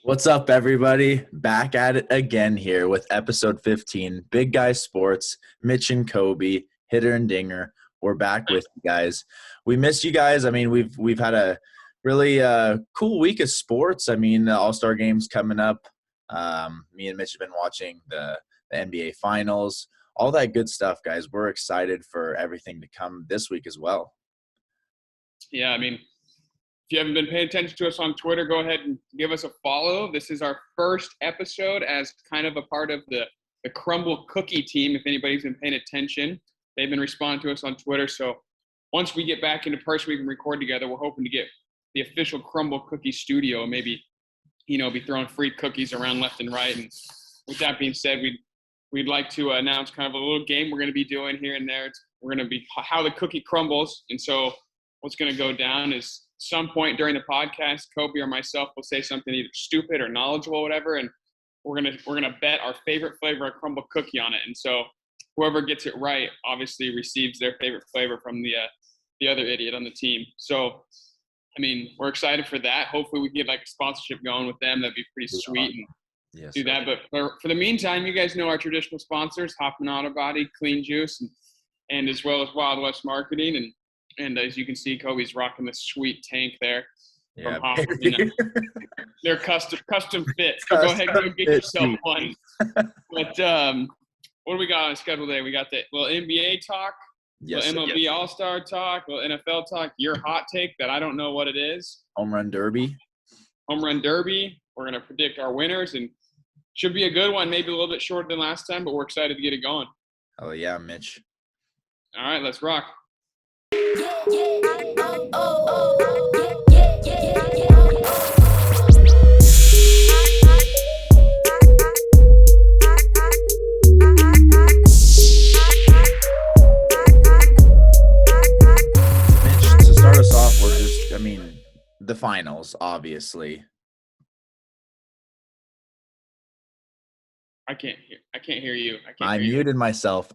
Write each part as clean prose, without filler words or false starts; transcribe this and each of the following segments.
What's up, everybody? Back at it again here with episode 15, Big Guy Sports, Mitch and Kobe, Hitter and Dinger. We're back with you guys. We missed you guys. I mean, we've had a really cool week of sports. I mean, the All-Star game's coming up. Me and Mitch have been watching the NBA Finals, all that good stuff, guys. We're excited for everything to come this week as well. Yeah, I mean, if you haven't been paying attention to us on Twitter, go ahead and give us a follow. This is our first episode as kind of a part of the Crumble Cookie team, if anybody's been paying attention. They've been responding to us on Twitter. So once we get back into person, we can record together. We're hoping to get the official Crumble Cookie studio and maybe, be throwing free cookies around left and right. And with that being said, we'd like to announce kind of a little game we're going to be doing here and there. We're going to be how the cookie crumbles. And so what's going to go down is some point during the podcast, Kobe or myself will say something either stupid or knowledgeable, whatever, and we're gonna bet our favorite flavor of crumble cookie on it. And so whoever gets it right obviously receives their favorite flavor from the other idiot on the team. So I mean, we're excited for that. Hopefully we can get like a sponsorship going with them. That'd be pretty sweet and Yes, do that. But for the meantime, you guys know our traditional sponsors, Hoffman Auto Body, Clean Juice, and as well as Wild West Marketing. And as you can see, Kobe's rocking this sweet tank there from Hoffman. They're custom fit. So go ahead and go get yourself one. But what do we got on the schedule today? We got the little NBA talk, little MLB All-Star talk, little NFL talk, your hot take that I don't know what it is. Home Run Derby. Home Run Derby. We're going to predict our winners, and should be a good one, maybe a little bit shorter than last time, but we're excited to get it going. Oh, yeah, Mitch. All right, let's rock. The finals, obviously. I can't hear you. I muted myself.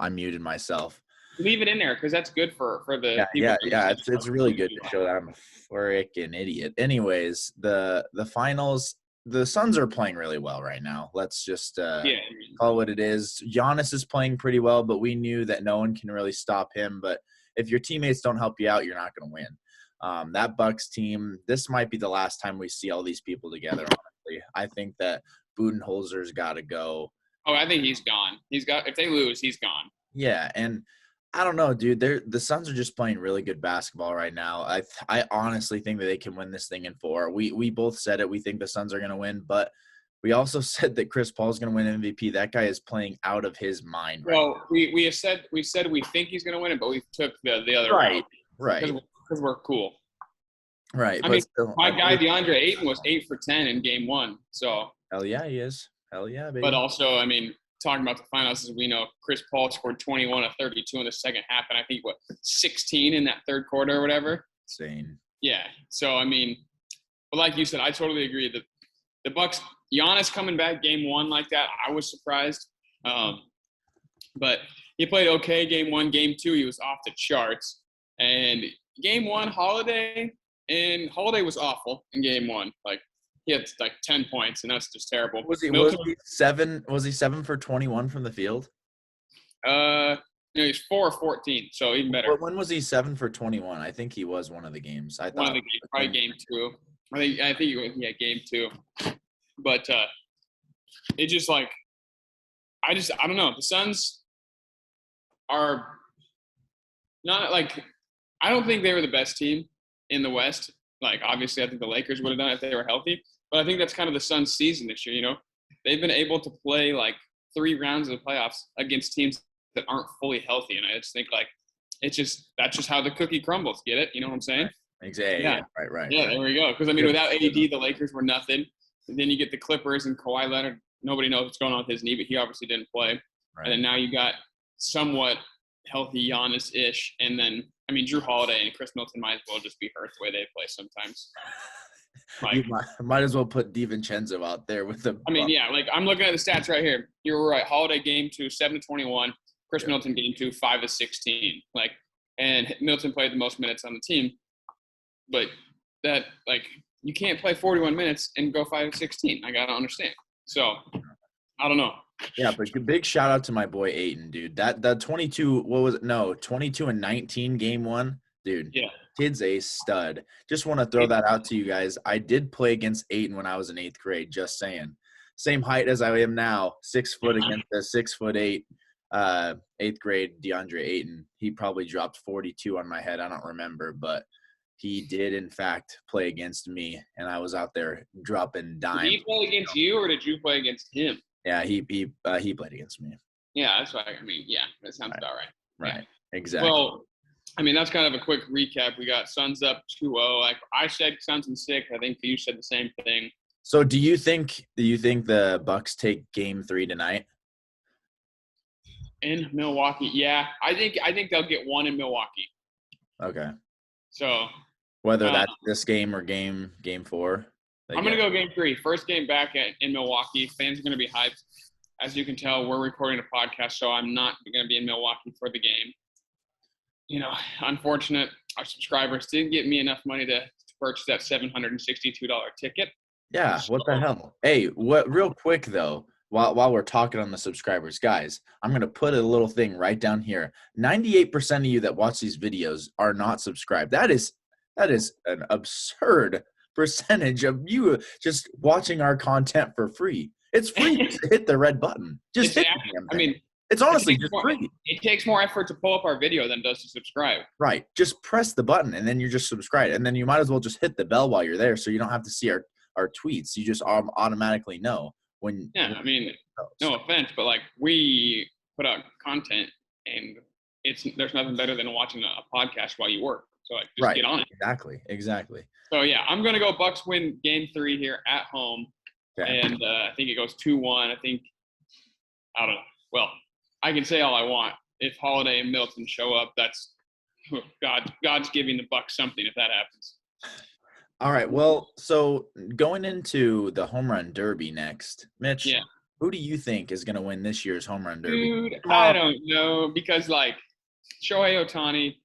Leave it in there because that's good for the people. Yeah. It's really good to show that I'm a freaking idiot. Anyways, the finals, the Suns are playing really well right now. Let's just call it what it is. Giannis is playing pretty well, but we knew that no one can really stop him. But if your teammates don't help you out, you're not going to win. That Bucks team, this might be the last time we see all these people together, honestly. I think that Budenholzer's got to go. Oh, I think he's gone. If they lose, he's gone. Yeah, and I don't know, dude. The Suns are just playing really good basketball right now. I honestly think that they can win this thing in 4. We both said it. We think the Suns are going to win, but we also said that Chris Paul's going to win MVP. That guy is playing out of his mind right now. We said we think he's going to win it, but we took the other right. Because we're cool. Right. I mean, my guy DeAndre Ayton was 8 for 10 in game 1. So hell yeah, he is. Hell yeah, baby. But also, I mean, talking about the finals, as we know, Chris Paul scored 21 of 32 in the second half, and I think 16 in that third quarter or whatever. Insane. Yeah. So I mean, but like you said, I totally agree that the Bucks, Giannis coming back game 1 like that, I was surprised. But he played okay game 1, game 2, he was off the charts. And game 1, Holiday was awful in game 1. Like he had like 10 points, and that's just terrible. Was he 7 for 21 from the field? He's 4 or 14, so even better. When was he 7 for 21? I think he was one of the games. One of the games, probably game 2. I think he was game 2. But it just like I don't know. The Suns are not like. I don't think they were the best team in the West. Like, obviously, I think the Lakers would have done it if they were healthy. But I think that's kind of the Suns' season this year, They've been able to play, like, 3 rounds of the playoffs against teams that aren't fully healthy. And I just think, like, that's just how the cookie crumbles. Get it? You know what I'm saying? Exactly. Yeah. Right. Yeah, there we go. Because, I mean, without AD, the Lakers were nothing. And then you get the Clippers and Kawhi Leonard. Nobody knows what's going on with his knee, but he obviously didn't play. Right. And then now you got somewhat healthy Giannis-ish, and then Drew Holiday and Chris Middleton might as well just be hurt the way they play sometimes. Like, you might as well put DiVincenzo out there with the. Like I'm looking at the stats right here. You were right. Holiday game 2, 7-21. Chris Middleton game 2, 5-16. And Middleton played the most minutes on the team. But that you can't play 41 minutes and go 5-16. I got to understand. So, I don't know. Yeah, but big shout out to my boy Aiton, dude. That 22, what was it? No, 22 and 19 game one. Dude, Yeah. kid's a stud. Just want to throw that out to you guys. I did play against Aiton when I was in 8th grade, just saying. Same height as I am now, 6 foot against a 6'8", 8th grade DeAndre Ayton. He probably dropped 42 on my head. I don't remember, but he did in fact play against me, and I was out there dropping dimes. Did he play against you, or did you play against him? Yeah, he played against me. Yeah, that's what I mean. Yeah, that sounds about right. Right, yeah. Exactly. Well, I mean, that's kind of a quick recap. We got Suns up 2-0. Like I said, Suns in 6. I think you said the same thing. So do you think the Bucks take Game 3 tonight? In Milwaukee, yeah, I think they'll get one in Milwaukee. Okay. So whether that's this game or game 4. I'm gonna go Game 3. First game back in Milwaukee. Fans are gonna be hyped. As you can tell, we're recording a podcast, so I'm not gonna be in Milwaukee for the game. You know, unfortunate. Our subscribers didn't get me enough money to purchase that $762 ticket. Yeah, what the hell? Hey, real quick though, while we're talking on the subscribers, guys, I'm going to put a little thing right down here. 98% of you that watch these videos are not subscribed. That is an absurd percentage of you just watching our content for free. It's free. Just hit the red button. Just hit the damn thing. I mean, it's honestly just free. It takes more effort to pull up our video than it does to subscribe. Right. Just press the button and then you're just subscribed. And then you might as well just hit the bell while you're there so you don't have to see our tweets. You just automatically know when. Yeah, I mean, no offense, but like we put out content and there's nothing better than watching a podcast while you work. So like just get on it. Exactly. So yeah, I'm gonna go Bucks win Game 3 here at home. Okay. And I think it goes 2-1. I don't know. Well, I can say all I want. If Holiday and Milton show up, that's God's giving the Bucks something if that happens. All right. Well, so going into the home run derby next, Mitch. Yeah. Who do you think is going to win this year's home run derby? Dude, I don't know because like Shohei Ohtani,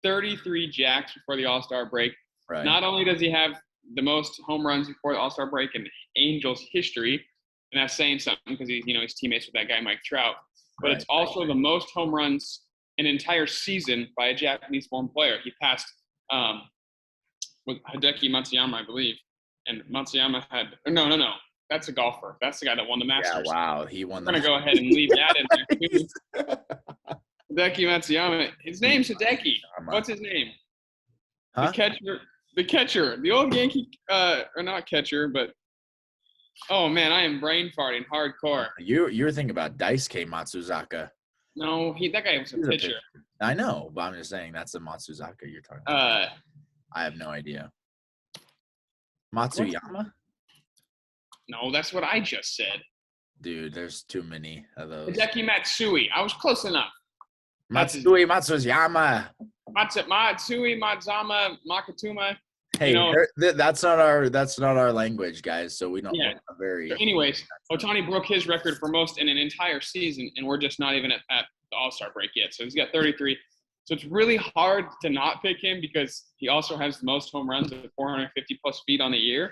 33 jacks before the All-Star break. Right. Not only does he have the most home runs before the All-Star break in Angels history, and that's saying something because he's teammates with that guy Mike Trout. But it's also the most home runs in an entire season by a Japanese-born player. He passed with Hideki Matsuyama, I believe, and Matsuyama had no. That's a golfer. That's the guy that won the Masters. Yeah, wow, he won. I'm gonna go ahead and leave that in there too. Hideki Matsuyama. His name's Hideki. What's his name? Huh? The catcher, the old Yankee, or not catcher, but oh man, I am brain farting hardcore. You're thinking about Daisuke Matsuzaka. No, that guy was a pitcher. I know, but I'm just saying that's the Matsuzaka you're talking about. I have no idea. Matsuyama? No, that's what I just said. Dude, there's too many of those. Hideki Matsui. I was close enough. Matsui Matsuyama. Matsui Matsama Makatuma. Hey, that's not our language, guys. So we don't. Yeah. Anyways, Ohtani broke his record for most in an entire season, and we're just not even at the All-Star break yet. So he's got 33. So it's really hard to not pick him because he also has the most home runs at 450 plus feet on the year.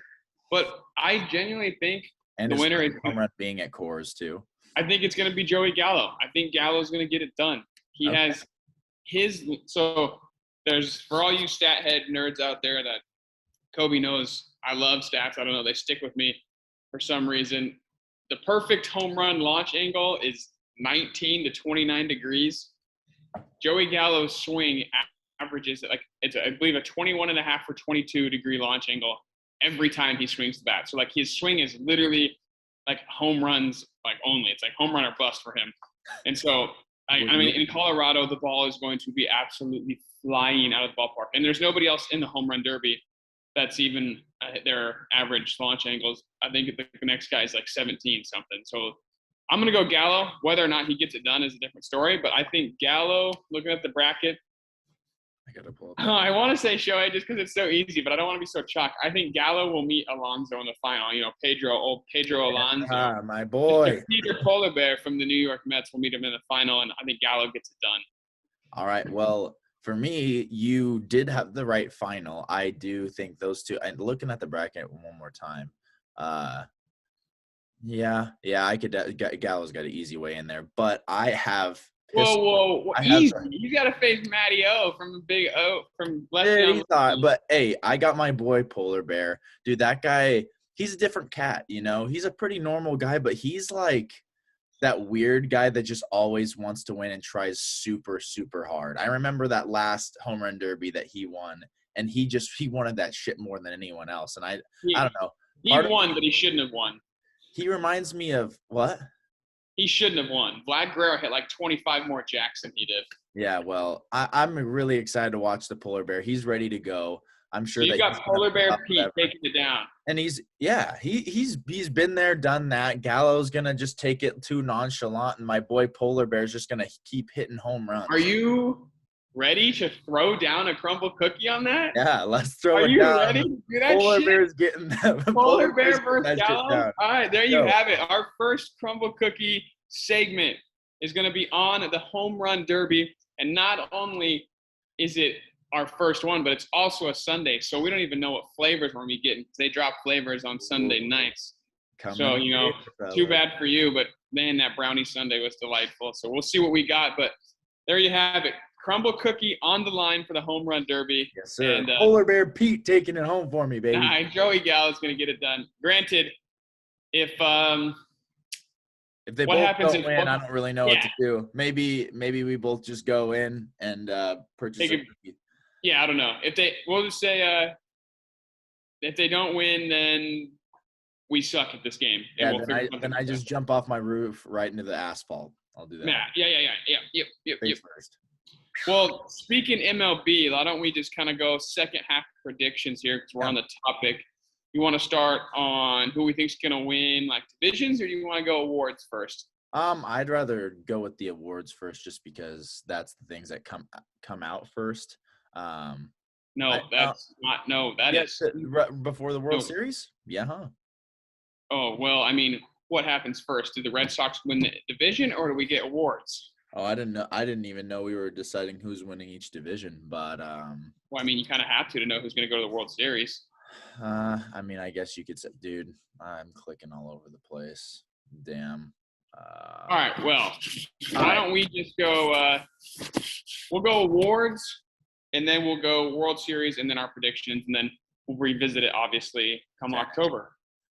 But I genuinely think the winner is home run being at Coors too. I think it's going to be Joey Gallo. I think Gallo's going to get it done. He has his. So there's for all you stat head nerds out there that Kobe knows I love stats. I don't know. They stick with me for some reason. The perfect home run launch angle is 19 to 29 degrees. Joey Gallo's swing averages I believe a 21.5 or 22 degree launch angle every time he swings the bat. So like his swing is literally like home runs like only. It's like home run or bust for him. And so I mean in Colorado the ball is going to be absolutely flying out of the ballpark. And there's nobody else in the home run derby that's even their average launch angles. I think the next guy is like 17 something. So I'm going to go Gallo. Whether or not he gets it done is a different story. But I think Gallo, looking at the bracket, I got to pull up. I want to say Shohei just because it's so easy, but I don't want to be so chalk. I think Gallo will meet Alonso in the final. Pedro Alonso. My boy. Peter Polar from the New York Mets will meet him in the final, and I think Gallo gets it done. All right. Well, for me, you did have the right final. I do think those two. And looking at the bracket one more time, yeah, I could. Gallo's got an easy way in there, but I have. Whoa, I have. easy. You got to face Matty O from the Big O from Lefty on He thought, Lefty. but hey, I got my boy Polar Bear, dude. That guy, he's a different cat. He's a pretty normal guy, but he's like that weird guy that just always wants to win and tries super, super hard. I remember that last home run derby that he won, and he wanted that shit more than anyone else. And I don't He, know. he Part of won, but he shouldn't have won. he reminds me of what? He shouldn't have won. Vlad Guerrero hit like 25 more jacks than he did. Yeah, well, I'm really excited to watch the Polar Bear. He's ready to go. I'm So sure you that got he's gonna Polar put Bear up Pete whatever. taking it down. And he's been there, done that. Gallo's gonna just take it too nonchalant, and my boy Polar Bear's just gonna keep hitting home runs. Are you ready to throw down a crumble cookie on that? Yeah, let's throw Are it you down. ready to do that Polar shit? Bear's getting that. Polar Bear's Bear versus getting that shit Gallo? down. All right, there you Go. have it. Our first crumble cookie segment is going to be on the home run derby. And not only is it our first one, but it's also a Sunday. So we don't even know what flavors we're going to be getting. They drop flavors on Sunday nights. So, too bad for you, but man, that brownie sundae was delightful. So we'll see what we got. But there you have it. Crumble cookie on the line for the home run derby. Yes, sir. And Polar Bear Pete taking it home for me, baby. Joey Gallo is going to get it done. Granted, if they what both happens don't win, I don't really know what to do. Maybe we both just go in and purchase a cookie. Yeah, I don't know. We'll just say if they don't win, then we suck at this game. Yeah, then I just jump off my roof right into the asphalt. I'll do that. Yeah. Yep. First. Well, speaking MLB, why don't we just kind of go second half predictions here because we're on the topic. You want to start on who we think is going to win, like divisions, or do you want to go awards first? I'd rather go with the awards first, just because that's the things that come out first. That is before the World Series. Yeah, huh? Oh well, I mean, what happens first? Do the Red Sox win the division, or do we get awards? Oh, I didn't know. I didn't even know we were deciding who's winning each division. But well, I mean, you kind of have to know who's going to go to the World Series. I mean, I guess you could say, dude, I'm clicking all over the place. Damn. All right. Well, why don't we just go? We'll go awards, and then we'll go World Series, and then our predictions, and then we'll revisit it obviously come October.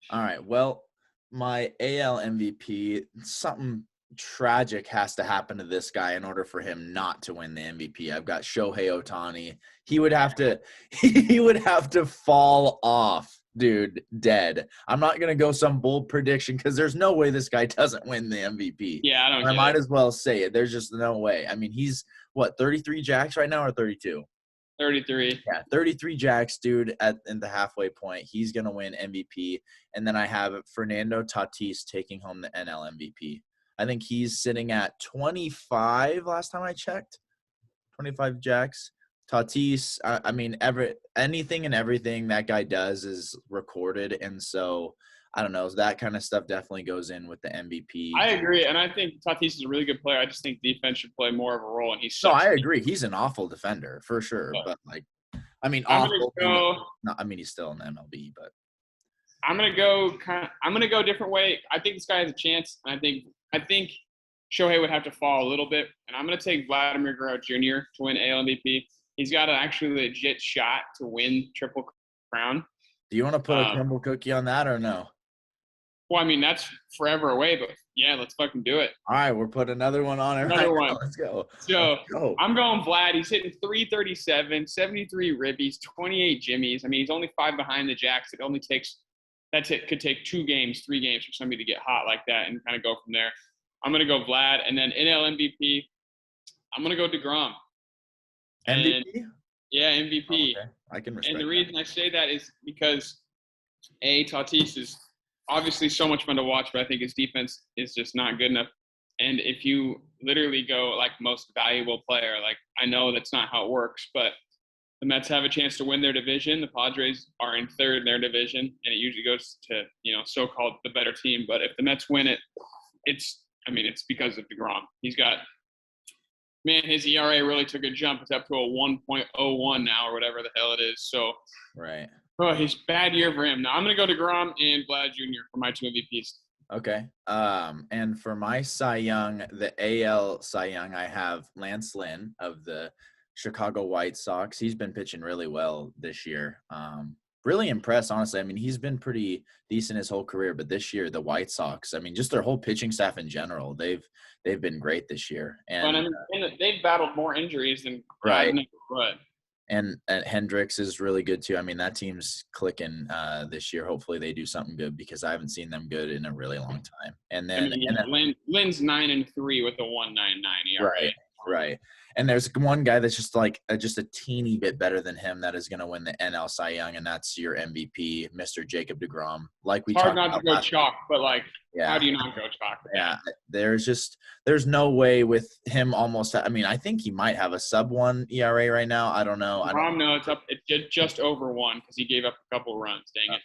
All right. Well, my AL MVP, something tragic has to happen to this guy in order for him not to win the MVP. I've got Shohei Ohtani. He would have to fall off, dude, dead. I'm not going to go some bold prediction because there's no way this guy doesn't win the MVP. Yeah, I might as well say it. There's just no way. I mean, he's 33 jacks right now or 32? 33. Yeah, 33 jacks, dude, in the halfway point. He's going to win MVP. And then I have Fernando Tatis taking home the NL MVP. I think he's sitting at 25 last time I checked. 25 jacks. Tatis, I mean, anything and everything that guy does is recorded. And so, I don't know. That kind of stuff definitely goes in with the MVP. I agree. And I think Tatis is a really good player. I just think defense should play more of a role. And I agree. He's an awful defender for sure. But awful. He's still in the MLB, but. I'm gonna go a different way. I think this guy has a chance. And I think Shohei would have to fall a little bit. And I'm gonna take Vladimir Guerrero Jr. to win AL MVP. He's got an actually legit shot to win Triple Crown. Do you want to put a crumble cookie on that or no? Well, I mean, that's forever away, but yeah, let's fucking do it. All right, we'll put another one on it. Another one. Let's go. So I'm going Vlad. He's hitting 337, 73 ribbies, 28 jimmies. I mean, he's only 5 behind the jacks. Could take 2 games, 3 games for somebody to get hot like that and kind of go from there. I'm going to go Vlad. And then NL MVP, I'm going to go DeGrom. MVP? Yeah, MVP. Oh, okay. I can respect And the reason I say that is because, Tatis is obviously so much fun to watch, but I think his defense is just not good enough. And if you literally go like most valuable player, like I know that's not how it works, but the Mets have a chance to win their division. The Padres are in third in their division, and it usually goes to, so-called the better team. But if the Mets win it, it's because of DeGrom. He's got man, his ERA really took a jump. It's up to a 1.01 now or whatever the hell it is. So, Right. oh, his bad year for him. Now I'm going to go to DeGrom and Vlad Jr. for my two MVPs. Okay. And for my Cy Young, the AL Cy Young, I have Lance Lynn of the Chicago White Sox. He's been pitching really well this year. Really impressed, honestly. I mean, he's been pretty decent his whole career, but this year, the White Sox, I mean, just their whole pitching staff in general, they've been great this year. But And I mean, they've battled more injuries than right. God knows what. And Hendricks is really good too. I mean, that team's clicking this year. Hopefully, they do something good because I haven't seen them good in a really long time. And I then, mean, and yeah, then Lynn's 9-3 with a 1.99 ERA. right. And there's one guy that's just like just a teeny bit better than him that is going to win the NL Cy Young, and that's your MVP, Mr. Jacob DeGrom. Like we It's hard talked not to about go chalk, but like, yeah. how do you not go chalk? Yeah, there's no way with him almost. I mean, I think he might have a sub 1 ERA right now. I don't know. No, it's up. It's just over 1 because he gave up a couple runs. Dang it.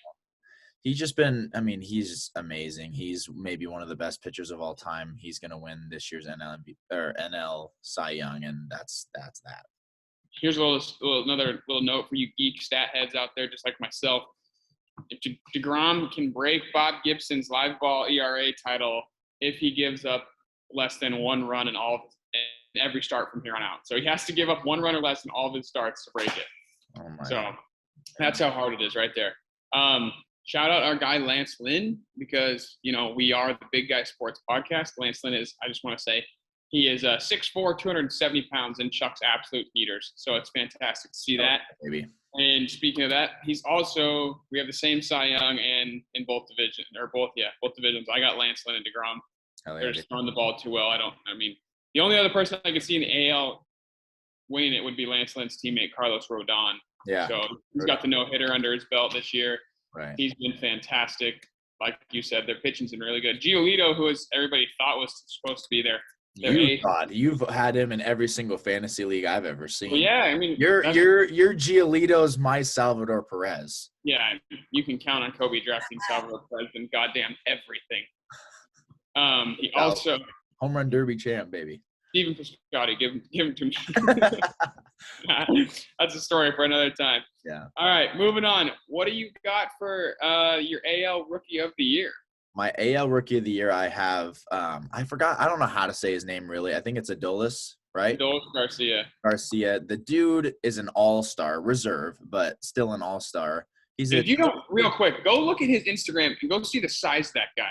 He's just been. I mean, he's amazing. He's maybe one of the best pitchers of all time. He's going to win this year's NL Cy Young, and that's that. Here's another little note for you geek stat heads out there, just like myself. If DeGrom can break Bob Gibson's live ball ERA title if he gives up less than 1 run in every start from here on out. So he has to give up 1 run or less in all of his starts to break it. Oh my so God. That's how hard it is right there. Shout out our guy Lance Lynn because we are the Big Guy Sports Podcast. Lance Lynn is, I just want to say, he is 6'4", 270 pounds and chucks absolute heaters. So it's fantastic to see that. Maybe. And speaking of that, we have the same Cy Young and in both divisions. I got Lance Lynn and DeGrom. They're just throwing the ball too well. The only other person I could see in the AL winning it would be Lance Lynn's teammate, Carlos Rodon. Yeah. So he's got the no-hitter under his belt this year. Right. He's been fantastic. Like you said, their pitching's been really good. Giolito, who everybody thought was supposed to be there. You've had him in every single fantasy league I've ever seen. Well, yeah, I mean, your Giolito's my Salvador Perez. Yeah, you can count on Kobe drafting Salvador Perez in goddamn everything. He also home run derby champ, baby. Stephen Piscotty, give him to me. That's a story for another time. Yeah. All right, moving on. What do you got for your AL Rookie of the Year? My AL Rookie of the Year, I have I forgot. I don't know how to say his name really. I think it's Adolis, right? Adolis Garcia. The dude is an all-star, reserve, but still an all-star. Real quick, go look at his Instagram and go see the size of that guy.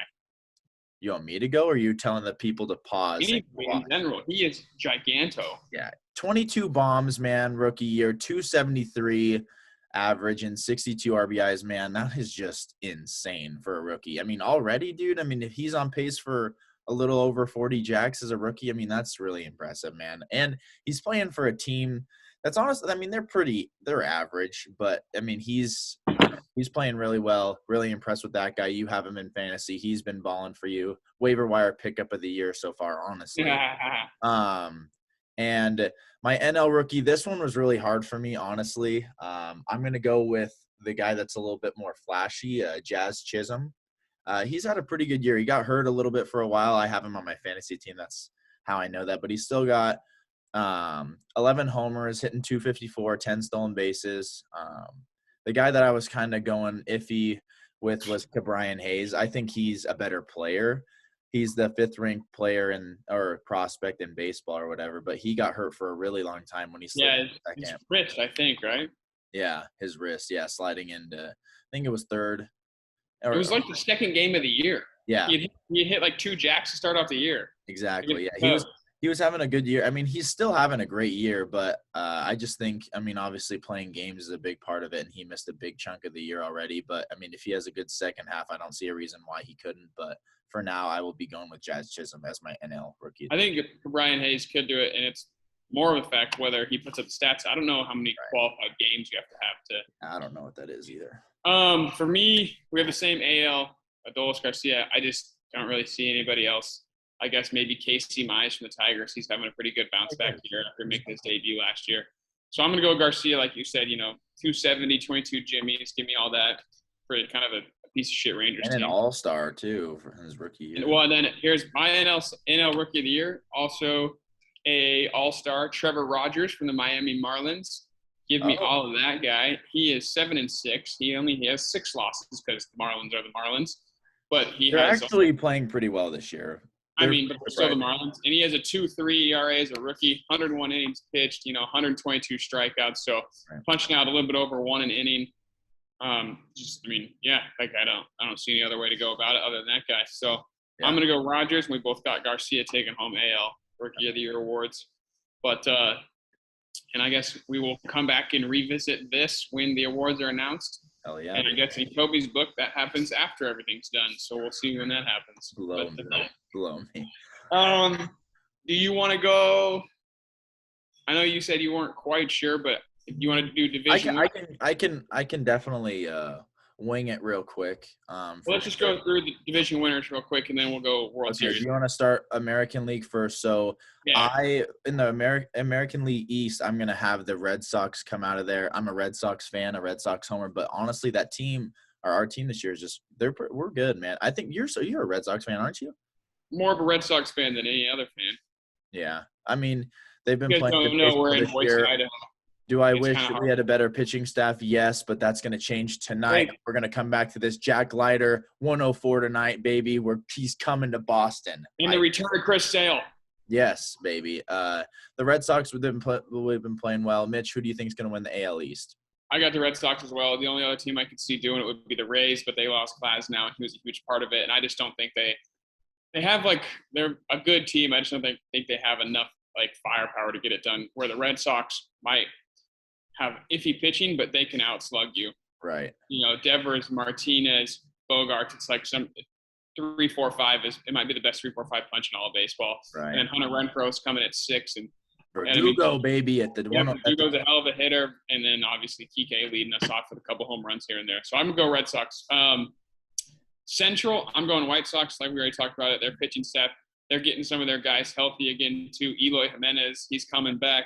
You want me to go, or are you telling the people to pause? In general, he is giganto. Yeah, 22 bombs, man, rookie year, 273 average and 62 RBIs, man. That is just insane for a rookie. I mean, already, dude, if he's on pace for a little over 40 jacks as a rookie, that's really impressive, man. And he's playing for a team that's honestly, they're average, but he's playing really well. Really impressed with that guy. You have him in fantasy. He's been balling for you. Waiver wire pickup of the year so far, honestly. And my NL rookie, this one was really hard for me, honestly. I'm going to go with the guy that's a little bit more flashy, Jazz Chisholm. He's had a pretty good year. He got hurt a little bit for a while. I have him on my fantasy team. That's how I know that. But he's still got 11 homers, hitting 254, 10 stolen bases. The guy that I was kind of going iffy with was Ke'Bryan Hayes. I think he's a better player. He's the 5th-ranked player or prospect in baseball or whatever, but he got hurt for a really long time when he slid his wrist, I think, right? Yeah, his wrist. Yeah, sliding into, I think it was 3rd. It was like the 2nd game of the year. Yeah. He hit like 2 jacks to start off the year. Exactly. Yeah, he was having a good year. He's still having a great year, but I just think, obviously playing games is a big part of it, and he missed a big chunk of the year already. But, if he has a good second half, I don't see a reason why he couldn't. But for now, I will be going with Jazz Chisholm as my NL rookie. I think Brian Hayes could do it, and it's more of a fact whether he puts up the stats. I don't know how many qualified games you have to. I don't know what that is either. For me, we have the same AL, Adolis Garcia. I just don't really see anybody else. I guess maybe Casey Mize from the Tigers. He's having a pretty good bounce back year after making his debut last year. So I'm going to go Garcia, like you said, 270, 22 jimmies. Give me all that for kind of a piece of shit Rangers team. And an all-star, too, for his rookie year. Well, and then here's my NL Rookie of the Year. Also, a all-star, Trevor Rogers from the Miami Marlins. Give me Oh, all of that guy. He is 7-6. He has 6 losses because the Marlins are the Marlins, but he they're has. actually playing pretty well this year. I They're mean, but they're still the surprising. Marlins, and he has a 2.3 ERA as a rookie, 101 innings pitched, 122 strikeouts. So Right. punching out a little bit over 1 an inning. Yeah, like I don't see any other way to go about it other than that guy. So Yeah. I'm gonna go Rogers. And we both got Garcia taking home AL Rookie of the Year awards. But and I guess we will come back and revisit this when the awards are announced. Hell yeah. And I guess in Kobe's book, that happens after everything's done. So we'll see when that happens. Blow me. Blow me. Do you want to go? I know you said you weren't quite sure, but if you want to do division, I can definitely wing it real quick. let's just go through the division winners real quick, and then we'll go World Okay, Series. do you want to start American League first? So Yeah. in the American League East, I'm gonna have the Red Sox come out of there. I'm a Red Sox fan, a Red Sox homer, but honestly, that team, or our team this year is just we're good, man. I think you're a Red Sox fan, aren't you? More of a Red Sox fan than any other fan. Yeah, I mean they've been You guys playing good don't know we're baseball in this Boise, year. Idaho. Do I It's wish kinda we had a better pitching staff? Yes, but that's going to change tonight. Wait. We're going to come back to this Jack Leiter 104 tonight, baby. Where he's coming to Boston. In the return of Chris Sale. Yes, baby. The Red Sox we've been playing well. Mitch, who do you think is going to win the AL East? I got the Red Sox as well. The only other team I could see doing it would be the Rays, but they lost Class now, and he was a huge part of it. And I just don't think they have they're a good team. I just don't think they have enough firepower to get it done. Where the Red Sox might have iffy pitching, but they can outslug you. Right. Devers, Martinez, Bogarts. It's like some 3-4-5 it might be the best 3-4-5 punch in all of baseball. Right. And then Hunter Renfroe's coming at 6, and Verdugo, baby, at the yeah, one. Verdugo's a hell of a hitter, and then obviously Kike leading us off with a couple home runs here and there. So I'm gonna go Red Sox. Central, I'm going White Sox. Like we already talked about it, their pitching staff, they're getting some of their guys healthy again too. Eloy Jimenez, he's coming back.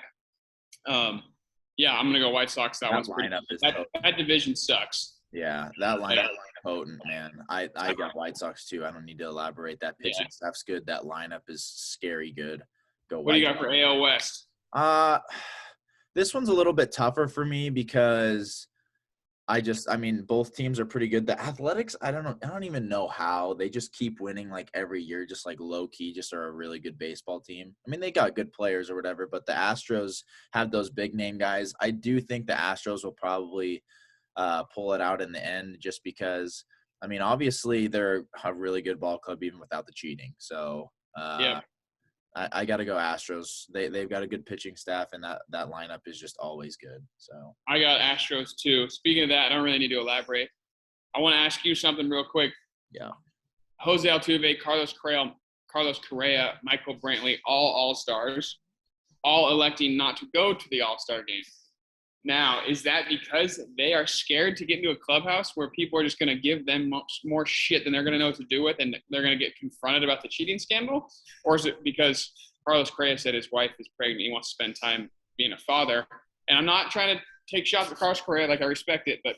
Yeah, I'm gonna go White Sox. That one's pretty. That division sucks. Yeah, that lineup is potent, man. I got White Sox too. I don't need to elaborate. That pitching staff's good. That lineup is scary good. Go White. What do you got for AL West? This one's a little bit tougher for me because both teams are pretty good. The Athletics, I don't know. I don't even know how. They just keep winning every year, just low key, just are a really good baseball team. I mean, they got good players or whatever, but the Astros have those big name guys. I do think the Astros will probably pull it out in the end just because, obviously they're a really good ball club even without the cheating. So, I got to go Astros. They've got a good pitching staff, and that lineup is just always good. So I got Astros too. Speaking of that, I don't really need to elaborate. I want to ask you something real quick. Yeah. Jose Altuve, Carlos Correa, Michael Brantley, all stars, all electing not to go to the All-Star game. Now, is that because they are scared to get into a clubhouse where people are just going to give them more shit than they're going to know what to do with, and they're going to get confronted about the cheating scandal? Or is it because Carlos Correa said his wife is pregnant, he wants to spend time being a father? And I'm not trying to take shots at Carlos Correa, I respect it, but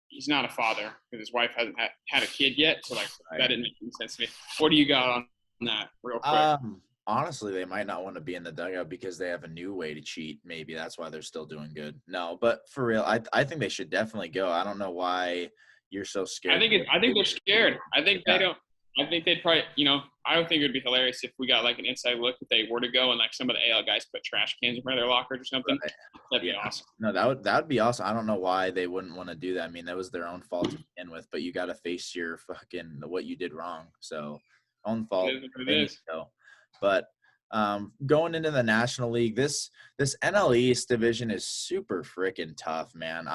he's not a father because his wife hasn't had a kid yet, so that didn't make any sense to me. What do you got on that real quick? Honestly, they might not want to be in the dugout because they have a new way to cheat. Maybe that's why they're still doing good. No, but for real, I think they should definitely go. I don't know why you're so scared. I think they're scared. I think they don't. I think they'd probably, I don't think it would be hilarious if we got an inside look if they were to go and some of the AL guys put trash cans in front of their lockers or something. Right. That'd be awesome. No, that would be awesome. I don't know why they wouldn't want to do that. I mean, that was their own fault to begin with, but you got to face your what you did wrong. So own fault. It is. But going into the National League, this NL East division is super freaking tough, man.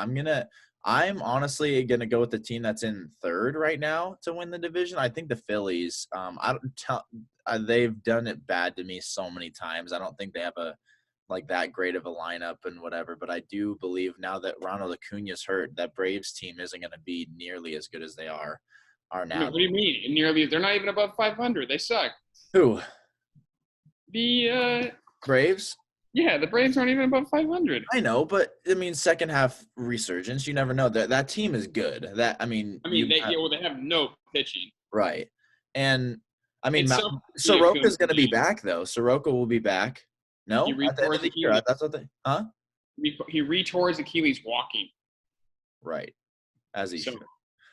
I'm honestly gonna go with the team that's in third right now to win the division. I think the Phillies. They've done it bad to me so many times. I don't think they have that great of a lineup and whatever. But I do believe now that Ronald Acuna's hurt, that Braves team isn't gonna be nearly as good as they are now. What do you mean? Nearly? They're not even above 500. They suck. Who? The Braves? Yeah, the Braves aren't even above 500. I know, but second half resurgence. You never know. That team is good. They have no pitching. Right, and I mean, It's so weird feeling Soroka's going to be back though. Soroka will be back. he No, at the end re-tore of his the year. Achilles. That's what they. Huh? He re-tore his Achilles walking. Right, as he So should.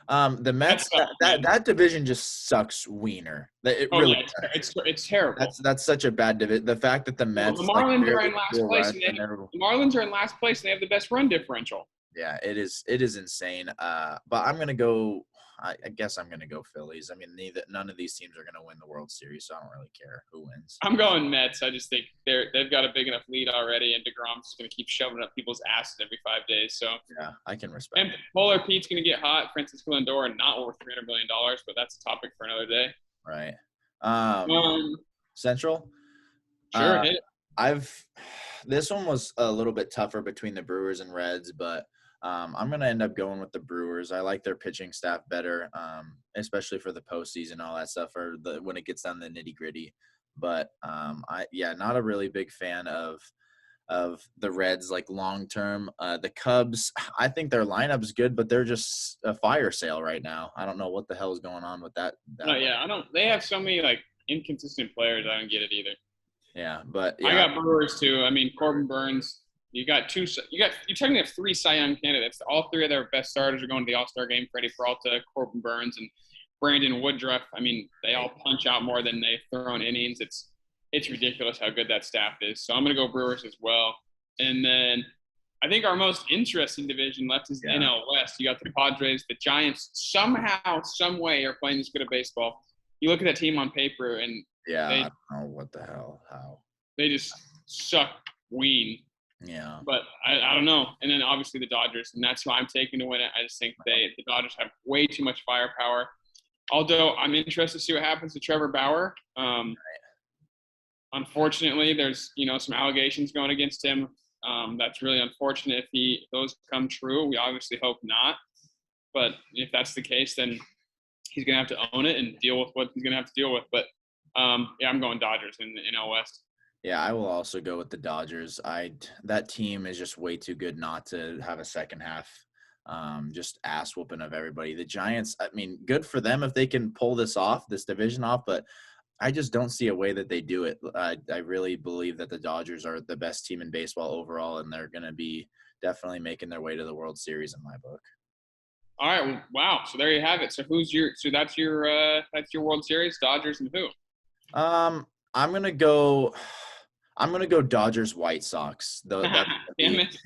The that Mets, sucks, man. that division just sucks wiener. It Oh really yeah, does. it's terrible. That's such a bad division. The fact that the Well, the Mets like Marlins are barely in last pull place, rush and and everyone. the Marlins are in last place, and they have the best run differential. Yeah, it is insane. But I'm gonna go. I guess I'm gonna go Phillies. I mean, none of these teams are gonna win the World Series, so I don't really care who wins. I'm going Mets. I just think they've got a big enough lead already, and DeGrom's going to keep shoving up people's asses every 5 days. So Yeah, I can respect. and Polar Pete's going to get hot. Francisco Lindor not worth $300 million, but that's a topic for another day. Right. Um, Central. sure, hit it. This one was a little bit tougher between the Brewers and Reds, but I'm gonna end up going with the Brewers. I like their pitching staff better, especially for the postseason, all that stuff, or when it gets down to the nitty gritty. But not a really big fan of the Reds like long term. The Cubs, I think their lineup's good, but they're just a fire sale right now. I don't know what the hell is going on with that. No, yeah, I don't. They have so many like inconsistent players. I don't get it either. Yeah, but I yeah, got Brewers too. I mean, Corbin Burns. You technically have three Cy Young candidates. All three of their best starters are going to the All-Star game. Freddie Peralta, Corbin Burns, and Brandon Woodruff. I mean, they all punch out more than they've thrown innings. It's ridiculous how good that staff is. So I'm going to go Brewers as well. And then I think our most interesting division left is the NL West. You got the Padres, the Giants. Somehow, some way, are playing this good at baseball. You look at that team on paper, and I don't know what the hell, how they just suck ween. Yeah. But I don't know. And then obviously the Dodgers, and that's who I'm taking to win it. I just think the Dodgers have way too much firepower. Although I'm interested to see what happens to Trevor Bauer. Unfortunately, there's some allegations going against him. That's really unfortunate if those come true. We obviously hope not. But if that's the case, then he's going to have to own it and deal with what he's going to have to deal with. But I'm going Dodgers in the NL West. Yeah, I will also go with the Dodgers. That team is just way too good not to have a second half just ass whooping of everybody. The Giants, I mean, good for them if they can pull this division off, but I just don't see a way that they do it. I really believe that the Dodgers are the best team in baseball overall, and they're going to be definitely making their way to the World Series in my book. All right, well, wow. So there you have it. So that's your World Series, Dodgers and who? I'm gonna go Dodgers White Sox. Damn it.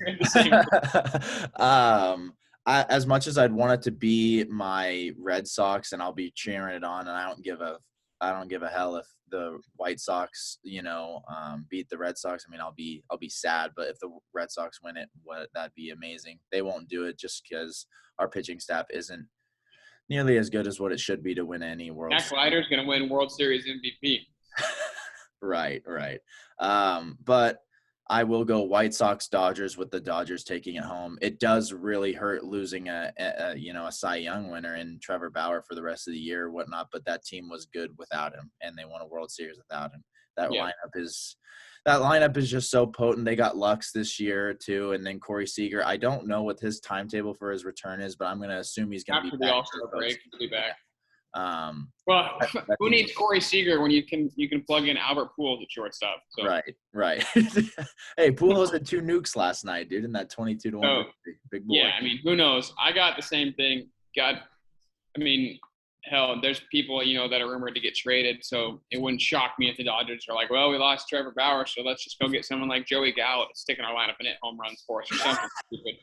As much as I'd want it to be my Red Sox, and I'll be cheering it on, and I don't give a hell if the White Sox, beat the Red Sox. I mean, I'll be sad, but if the Red Sox win it, that'd be amazing. They won't do it just because our pitching staff isn't nearly as good as what it should be to win any World Series. Jack Leiter's going to win World Series MVP. Right. But I will go White Sox Dodgers with the Dodgers taking it home. It does really hurt losing a Cy Young winner in Trevor Bauer for the rest of the year or whatnot, but that team was good without him, and they won a World Series without him. That lineup is just so potent. They got Lux this year too, and then Corey Seager. I don't know what his timetable for his return is, but I'm going to assume he's going to be after the All-Star break. He'll be back. Well, who needs Corey Seager when you can plug in Albert Pujols at shortstop? So. Right. Hey, Pujols had 2 nukes last night, dude, in that 22-1 big boy. Yeah, I mean, who knows? I got the same thing. Hell, there's people that are rumored to get traded, so it wouldn't shock me if the Dodgers are like, well, we lost Trevor Bauer, so let's just go get someone like Joey Gallo to stick in our lineup and hit home runs for us or something stupid.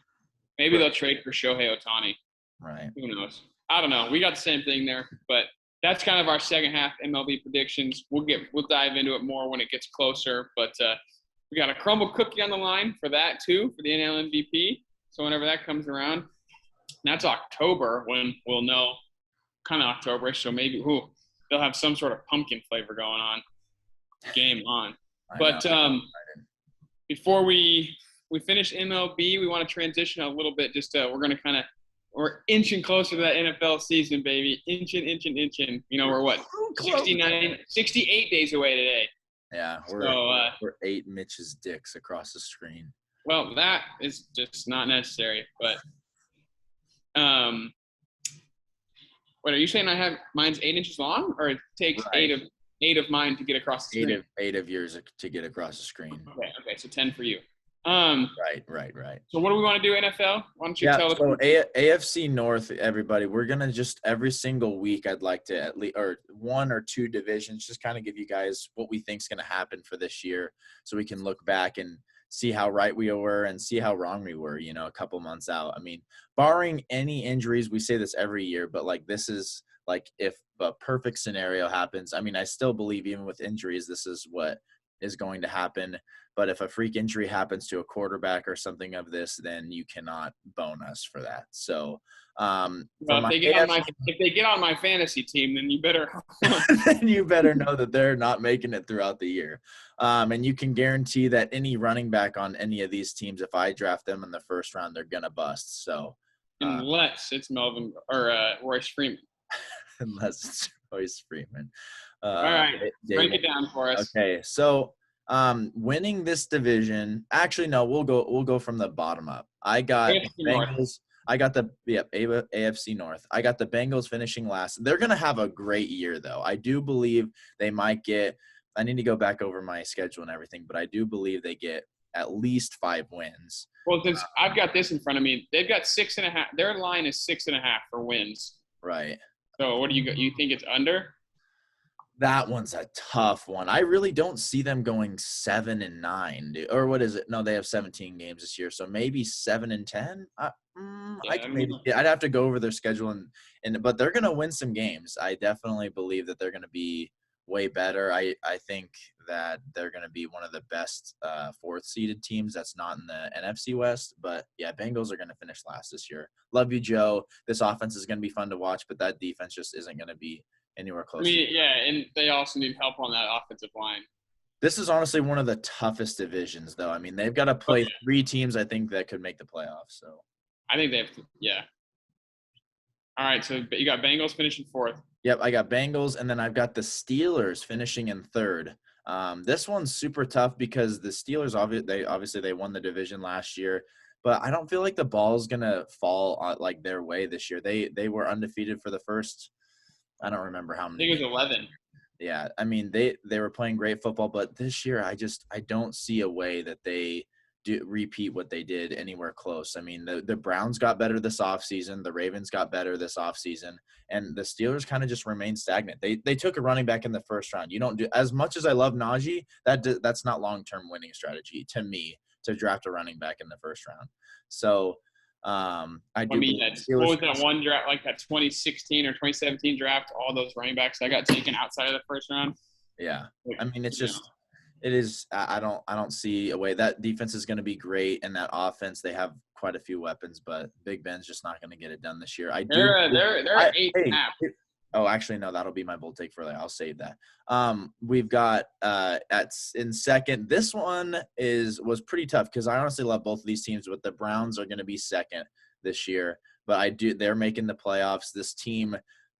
Maybe they'll trade for Shohei Ohtani. Right. Who knows? I don't know. We got the same thing there, but that's kind of our second half MLB predictions. We'll dive into it more when it gets closer, but we got a crumble cookie on the line for that too, for the NL MVP. So whenever that comes around, and that's October when we'll know, kind of October-ish. So maybe they'll have some sort of pumpkin flavor going on. Game on. But before we finish MLB, we want to transition a little bit. We're inching closer to that NFL season, baby. Inching. We're what? 68 days away today. Yeah, we're 8 Mitch's dicks across the screen. Well, that is just not necessary. But Wait, are you saying I have mine's 8 inches long, or it takes Right. eight of mine to get across the screen? Eight of yours to get across the screen. Okay, so 10 for you. Um, Right. so what do we want to do, NFL? Why don't you Yeah, tell us? so AFC North, everybody, we're gonna just every single week. I'd like to at least or one or two divisions, just kind of give you guys what we think's gonna happen for this year, so we can look back and see how right we were and see how wrong we were. A couple months out. I mean, barring any injuries, we say this every year, but like this is like if a perfect scenario happens. I mean, I still believe even with injuries, this is what is going to happen. But if a freak injury happens to a quarterback or something of this, then you cannot bone us for that. So for Well, my if they get on my fantasy team, then you better. then you better know that they're not making it throughout the year. And you can guarantee that any running back on any of these teams, if I draft them in the first round, they're gonna bust. So Unless it's Melvin or Royce Freeman. unless it's Royce Freeman. All right, break it down for us. Okay, so winning this division. Actually, no, we'll go from the bottom up. I got Bengals. I got the AFC North. I got the Bengals finishing last. They're gonna have a great year, though. I do believe they might get. I need to go back over my schedule and everything, but I do believe they get at least 5 wins. Well, since I've got this in front of me, they've got 6.5. Their line is 6.5 for wins. Right. So what do you got? You think it's under? That one's a tough one. I really don't see them going 7-9, dude. Or what is it? No, they have 17 games this year, so maybe 7-10. I'd have to go over their schedule but they're gonna win some games. I definitely believe that they're gonna be way better. I think that they're gonna be one of the best fourth seeded teams that's not in the NFC West. But yeah, Bengals are gonna finish last this year. Love you, Joe. This offense is gonna be fun to watch, but that defense just isn't gonna be anywhere close. I mean, yeah, and they also need help on that offensive line. This is honestly one of the toughest divisions, though. I mean, they've got to play 3 teams, I think, that could make the playoffs. So I think they have to, yeah. All right, so you got Bengals finishing 4th. Yep, I got Bengals, and then I've got the Steelers finishing in 3rd. This one's super tough because the Steelers, obviously they won the division last year, but I don't feel like the ball's gonna fall like their way this year. They were undefeated for the first. I don't remember how many. I think it was 11. Yeah, I mean they were playing great football, but this year I don't see a way that they do repeat what they did anywhere close. I mean the Browns got better this offseason, the Ravens got better this offseason, and the Steelers kind of just remained stagnant. They took a running back in the first round. You don't do as much as I love Najee, that's not long-term winning strategy to me to draft a running back in the first round. So I mean, what was that one draft, like that 2016 or 2017 draft? All those running backs that got taken outside of the first round. Yeah, I mean, it's just, it is. I don't see a way that defense is going to be great, and that offense they have quite a few weapons, but Big Ben's just not going to get it done this year. They're 8.5. Oh, actually, no, that'll be my bold take for that. I'll save that. We've got in second. This one was pretty tough because I honestly love both of these teams, but the Browns are going to be second this year. But they're making the playoffs. This team,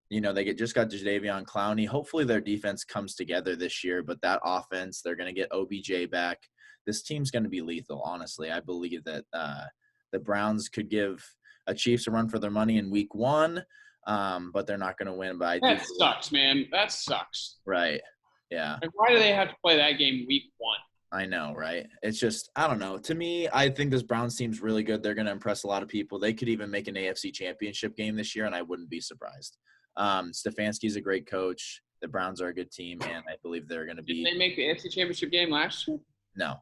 they just got Jadeveon Clowney. Hopefully their defense comes together this year, but that offense, they're going to get OBJ back. This team's going to be lethal, honestly. I believe that the Browns could give a Chiefs a run for their money in week 1. But they're not going to win. But that sucks, man. That sucks. Right. Yeah. Like, why do they have to play that game week 1? I know, right? It's just, I don't know. To me, I think this Browns team's really good. They're going to impress a lot of people. They could even make an AFC championship game this year, and I wouldn't be surprised. Stefanski's a great coach. The Browns are a good team, and I believe they're going to be. Did they make the AFC championship game last year? No.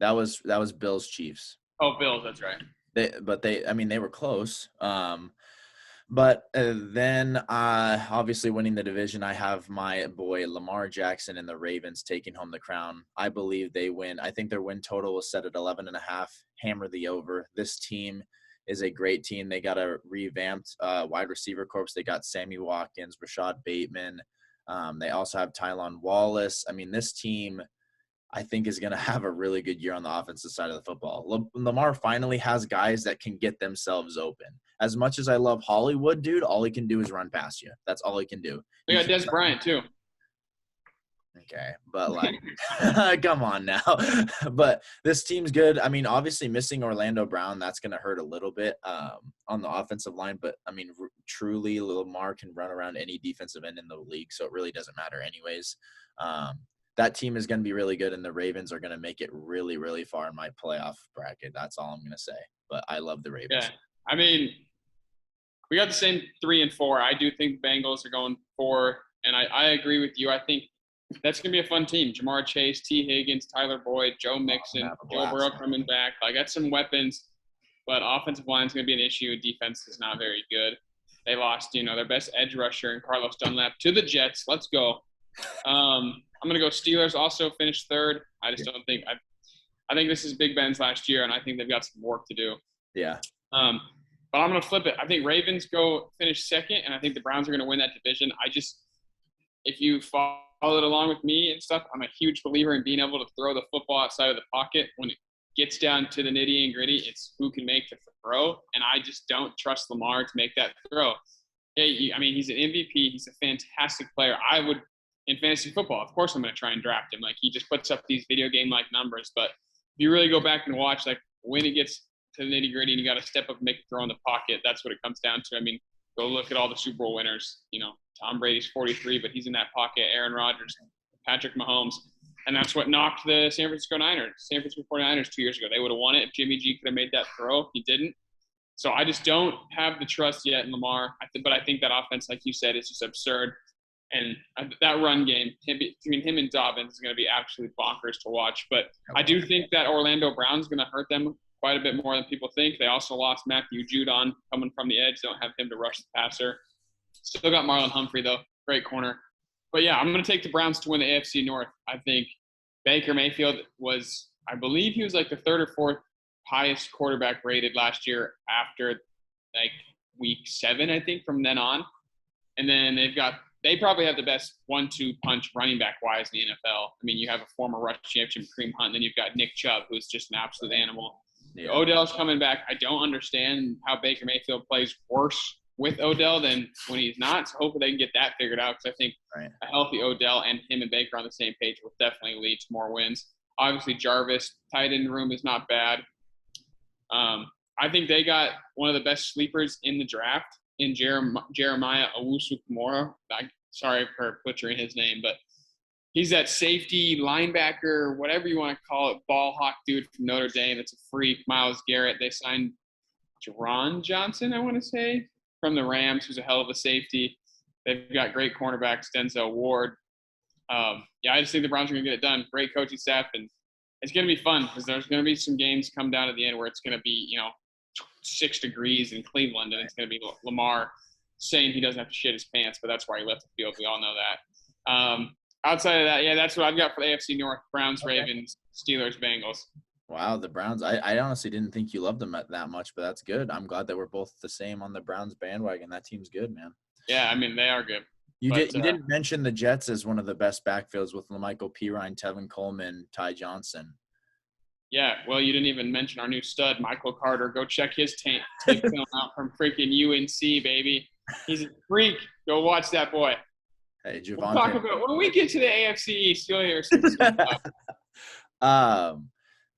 That was Bills Chiefs. Oh, Bills, that's right. They were close. But then obviously winning the division, I have my boy Lamar Jackson and the Ravens taking home the crown. I believe they win. I think their win total was set at 11.5. Hammer the over. This team is a great team. They got a revamped wide receiver corps. They got Sammy Watkins, Rashad Bateman. They also have Tylan Wallace. I mean, this team – I think is going to have a really good year on the offensive side of the football. Lamar finally has guys that can get themselves open. As much as I love Hollywood, dude, all he can do is run past you. That's all he can do. They got Des Bryant, too. Okay, but like, come on now. But this team's good. I mean, obviously missing Orlando Brown, that's going to hurt a little bit on the offensive line. But I mean, truly, Lamar can run around any defensive end in the league, so it really doesn't matter anyways. That team is going to be really good, and the Ravens are going to make it really, really far in my playoff bracket. That's all I'm going to say. But I love the Ravens. Yeah, I mean, we got the same 3 and 4. I do think Bengals are going 4, and I agree with you. I think that's going to be a fun team. Jamar Chase, T. Higgins, Tyler Boyd, Joe Mixon, Joe Burrow coming back. I got some weapons, but offensive line is going to be an issue. Defense is not very good. They lost, their best edge rusher and Carlos Dunlap to the Jets. Let's go. I'm going to go Steelers. Also finished 3rd. I just don't think I think this is Big Ben's last year, and I think they've got some work to do. Yeah. But I'm going to flip it. I think Ravens go finish 2nd, and I think the Browns are going to win that division. If you followed along with me and stuff, I'm a huge believer in being able to throw the football outside of the pocket. When it gets down to the nitty and gritty, it's who can make the throw, and I just don't trust Lamar to make that throw. He's an MVP. He's a fantastic player. I would, in fantasy football, of course I'm going to try and draft him. Like, he just puts up these video game-like numbers. But if you really go back and watch, like, when it gets to the nitty-gritty and you got to step up and make a throw in the pocket, that's what it comes down to. I mean, go look at all the Super Bowl winners. Tom Brady's 43, but he's in that pocket. Aaron Rodgers, Patrick Mahomes. And that's what knocked the San Francisco 49ers 2 years ago. They would have won it if Jimmy G could have made that throw. He didn't. So I just don't have the trust yet in Lamar. But I think that offense, like you said, is just absurd. And that run game between him and Dobbins is going to be absolutely bonkers to watch. But I do think that Orlando Brown's going to hurt them quite a bit more than people think. They also lost Matthew Judon coming from the edge. Don't have him to rush the passer. Still got Marlon Humphrey, though. Great corner. But, yeah, I'm going to take the Browns to win the AFC North. I think Baker Mayfield I believe he was like the 3rd or 4th highest quarterback rated last year after, like, week 7, I think, from then on. And then they probably have the best 1-2 punch running back-wise in the NFL. I mean, you have a former rush championship, Kareem Hunt, and then you've got Nick Chubb, who's just an absolute animal. Yeah. Odell's coming back. I don't understand how Baker Mayfield plays worse with Odell than when he's not. So hopefully they can get that figured out, because I think a healthy Odell and him and Baker on the same page will definitely lead to more wins. Obviously, Jarvis, tight end room is not bad. I think they got one of the best sleepers in the draft in Jeremiah Owusu-Kamara. Sorry for butchering his name, but he's that safety, linebacker, whatever you want to call it, ball hawk dude from Notre Dame. That's a freak. Myles Garrett. They signed Jerron Johnson, I want to say, from the Rams, who's a hell of a safety. They've got great cornerbacks, Denzel Ward. I just think the Browns are going to get it done. Great coaching staff, and it's going to be fun because there's going to be some games come down at the end where it's going to be, 6 degrees in Cleveland, and it's going to be Lamar saying he doesn't have to shit his pants, but that's why he left the field. We all know that. Outside of that, that's what I've got for the AFC North: Browns, Ravens, Steelers, Bengals. Wow, the Browns. I honestly didn't think you loved them that much, but that's good. I'm glad that we're both the same on the Browns bandwagon. That team's good, man. Yeah, I mean, they are good. You didn't mention the Jets as one of the best backfields with LaMichael Pirine, Tevin Coleman, Ty Johnson. Yeah, well, you didn't even mention our new stud, Michael Carter. Go check his tape film out from freaking UNC, baby. He's a freak. Go watch that boy. Hey, Javonte. We'll talk about when we get to the AFC East. You'll hear some stuff.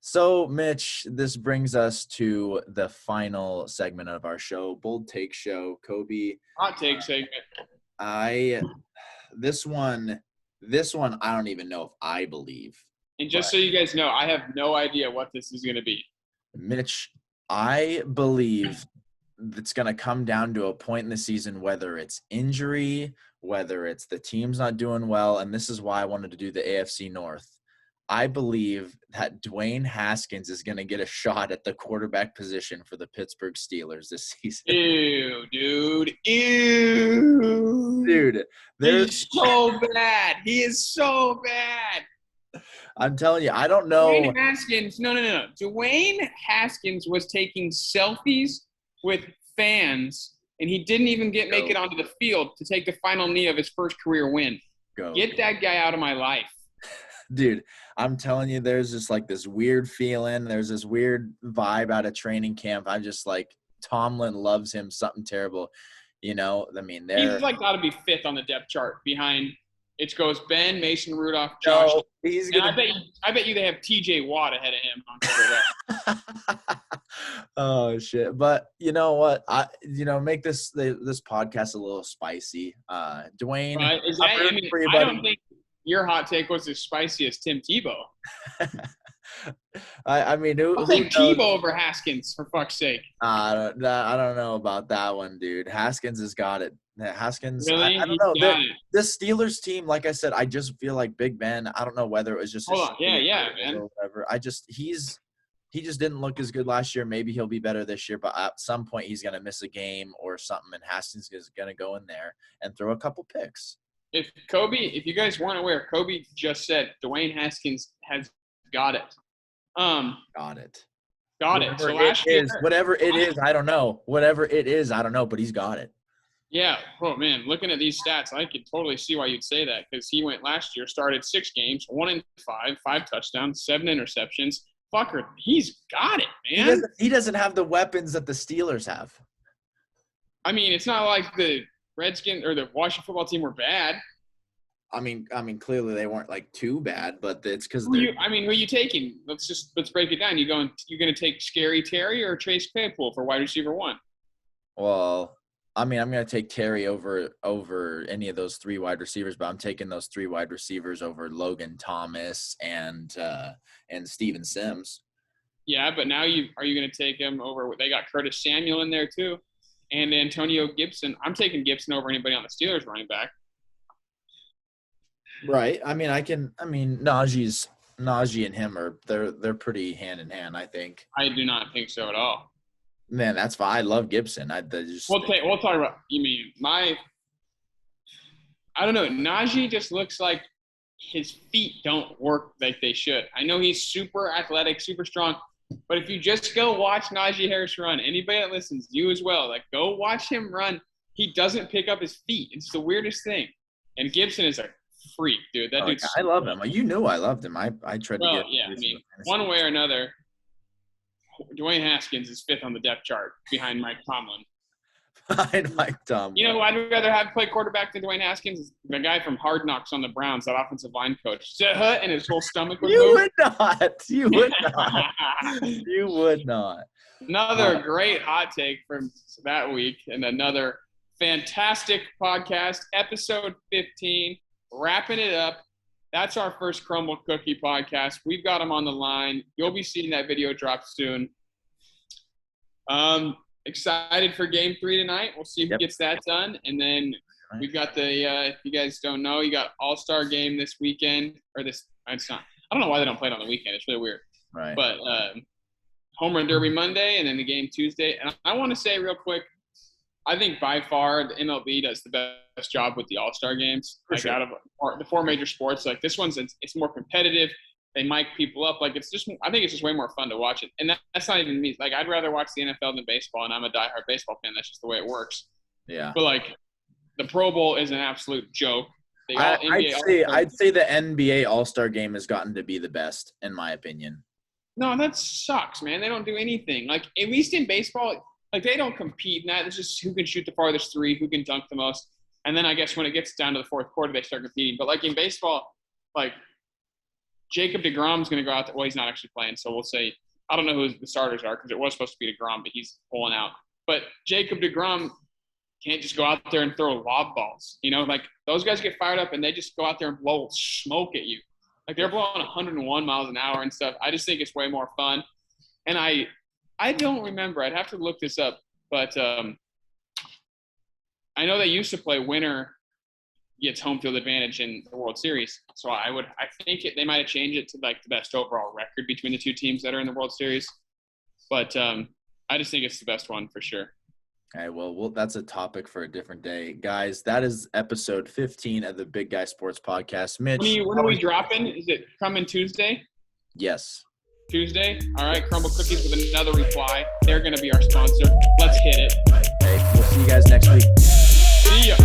So, Mitch, this brings us to the final segment of our show, Bold Take Show. Kobe. Hot take segment. This one, I don't even know if I believe. And just so you guys know, I have no idea what this is going to be. Mitch, I believe it's going to come down to a point in the season, whether it's injury, whether it's the team's not doing well, and this is why I wanted to do the AFC North. I believe that Dwayne Haskins is going to get a shot at the quarterback position for the Pittsburgh Steelers this season. Ew, dude. Ew. Dude. He's so bad. He is so bad. I'm telling you, I don't know. Dwayne Haskins. No. Dwayne Haskins was taking selfies with fans, and he didn't even make it onto the field to take the final knee of his first career win. Get that guy out of my life. Dude, I'm telling you, there's just like this weird feeling. There's this weird vibe out of training camp. I'm just like, Tomlin loves him something terrible. I mean, he's like got to be 5th on the depth chart behind It goes Ben, Mason Rudolph, Josh. No, he's and gonna. I bet you they have TJ Watt ahead of him on quarterback. Oh shit! But you know what? Make this podcast a little spicy. Dwayne, Right? I don't think your hot take was as spicy as Tim Tebow. I mean, I'll take Tebow over Haskins for fuck's sake. I don't know about that one, dude. Haskins has got it. Haskins, really? I don't know. The Steelers team, like I said, I just feel like Big Ben. I don't know whether it was just man, or whatever. He just didn't look as good last year. Maybe he'll be better this year, but at some point he's gonna miss a game or something, and Haskins is gonna go in there and throw a couple picks. If you guys weren't aware, Kobe just said Dwayne Haskins has got it. Got it. So last year, whatever it is, I don't know. Whatever it is, I don't know, but he's got it. Yeah. Oh man, looking at these stats, I could totally see why you'd say that, because he went last year, started 6 games, 1-5, 5 touchdowns, 7 interceptions. Fucker, he's got it, man. He doesn't have the weapons that the Steelers have. I mean, it's not like the Redskins or the Washington football team were bad. I mean, clearly they weren't like too bad, but it's because who are you taking? Let's break it down. You're going to take Scary Terry or Chase Claypool for wide receiver 1? Well, I mean, I'm going to take Terry over any of those 3 wide receivers, but I'm taking those 3 wide receivers over Logan Thomas and Steven Sims. Yeah, but now are you going to take him over? They got Curtis Samuel in there too, and Antonio Gibson. I'm taking Gibson over anybody on the Steelers running back. Right. I mean, Najee and him they're pretty hand in hand, I think. I do not think so at all. Man, that's fine. I love Gibson. We'll talk about. You mean I don't know. Najee just looks like his feet don't work like they should. I know he's super athletic, super strong, but if you just go watch Najee Harris run, anybody that listens, you as well, like go watch him run. He doesn't pick up his feet. It's the weirdest thing. And Gibson is a freak, dude. That dude's. I love him. You knew I loved him. I tried to get. Yeah. I mean, one way or another, Dwayne Haskins is 5th on the depth chart behind Mike Tomlin. Behind Mike Tomlin. You know who I'd rather have play quarterback than Dwayne Haskins? The guy from Hard Knocks on the Browns, that offensive line coach. And his whole stomach would move. You would not. You would not. Another great hot take from that week, and another fantastic podcast, episode 15. Wrapping it up. That's our first Crumble Cookie podcast. We've got them on the line. You'll be seeing that video drop soon. Excited for game 3 tonight. We'll see who gets that done. And then we've got if you guys don't know, you got All-Star game this weekend. It's not. I don't know why they don't play it on the weekend. It's really weird. Right. But Home Run Derby Monday and then the game Tuesday. And I want to say real quick, I think by far the MLB does the best job with the All-Star games. Out of the 4 major sports, like this one's it's more competitive. They mic people up. Like I think it's just way more fun to watch it. And that's not even me. Like I'd rather watch the NFL than baseball, and I'm a diehard baseball fan. That's just the way it works. Yeah. But like the Pro Bowl is an absolute joke. I'd say the NBA All-Star game has gotten to be the best in my opinion. No, that sucks, man. They don't do anything. Like at least in baseball. Like, they don't compete in that. It's just who can shoot the farthest 3, who can dunk the most. And then I guess when it gets down to the 4th quarter, they start competing. But, like, in baseball, like, Jacob deGrom's going to go out there. Well, he's not actually playing, so we'll say – I don't know who the starters are because it was supposed to be deGrom, but he's pulling out. But Jacob deGrom can't just go out there and throw lob balls. You know, like, those guys get fired up, and they just go out there and blow smoke at you. Like, they're blowing 101 miles an hour and stuff. I just think it's way more fun. And I don't remember. I'd have to look this up. But I know they used to play winner gets home field advantage in the World Series. So I think they might have changed it to like the best overall record between the 2 teams that are in the World Series. But I just think it's the best one for sure. All right, well, that's a topic for a different day. Guys, that is episode 15 of the Big Guy Sports Podcast. Mitch. When are we dropping? Is it coming Tuesday? Yes. Tuesday? All right, Crumble Cookies with another reply. They're going to be our sponsor. Let's hit it. Hey, we'll see you guys next week. See ya.